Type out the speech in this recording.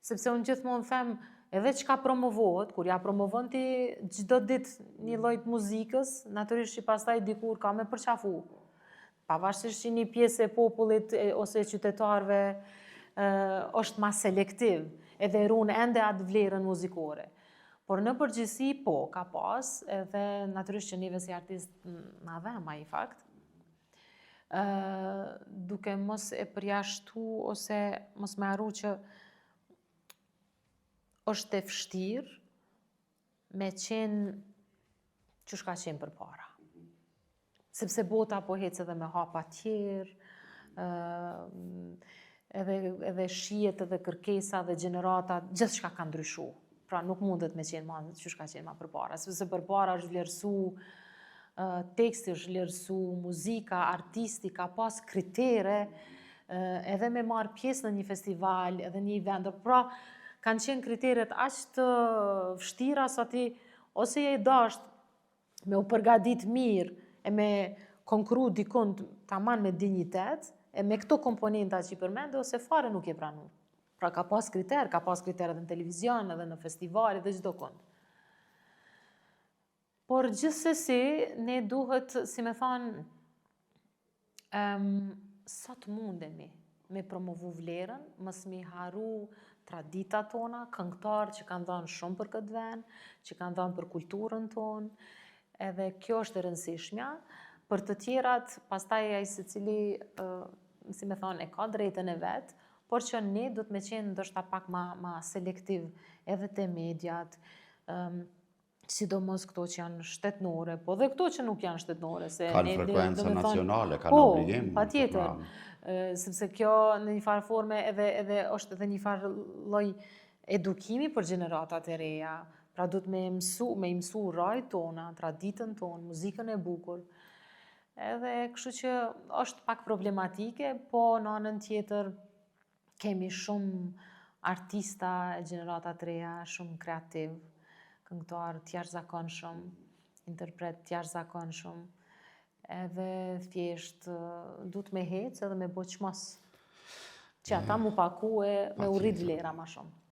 Sepse unë gjithmonë them, edhe çka promovohet, kur ja promovon ti çdo ditë një lloj të muzikës, natyrisht që pastaj dikur ka me përqafu. Pavarësisht që një pjesë e popullit ose e qytetarëve është ma selektiv, edhe runë ende atë vlerën muzikore. Por në përgjithësi, po, ka pas, edhe natyrisht që neve si artist na dhem ai fakt, duke mos e përjashtu ose mos me harru që është e vështirë me qenë qysh ka qenë përpara. Sepse bota po hecë edhe me hapa tjerë, edhe shijet edhe kërkesa dhe gjenerata, gjithçka ka ndryshu. Pra nuk mundet me qenë ma qysh ka qenë ma përpara. Sepse përpara është vlerësu teksti, është vlerësu muzika, artisti, ka pas kritere, edhe me marrë pjesë në një festival, edhe një event. Pra, kanë qenë kriteret aq të vështira sa ti ose je i dasht me u përgadit mirë e me konkru dikun taman me dignitet, e me këto komponenta që i përmende, ose fare nuk je pranu. Pra ka pas kriter edhe në televizion, edhe në festival, edhe çdo kund. Por gjithsesi, ne duhet, si me thonë, sa të mundemi me promovu vlerën, mos mi haru traditat tona, këngëtarë që kanë dhënë shumë për këtë vend, që kanë dhënë për kulturën tonë, edhe kjo është e rëndësishmja. Për të tjerat, pastaj ai secili, si me thonë, e ka drejtën e vet, por që ne do të me qenë ndoshta pak ma selektiv edhe te mediat, sidomos këto që janë shtetnore, po dhe këto që nuk janë shtetnore. Kanë frekuencë nacionale, kanë obligim. Pa tjetër, sepse kjo në një farë forme edhe është edhe një farë lloj edukimi për gjeneratat e reja. Pra du të me mësu rajt tona, traditën tonë, muzikën e bukur. Edhe kështu që është pak problematike, po në anën tjetër kemi shumë artista e gjeneratat reja, shumë kreativ, këngëtar të jashtëzakonshëm, interpret të jashtëzakonshëm, edhe thjesht du të me hecë edhe me bo çmos, që ata mu pakue me u rrit vlera ma shumë.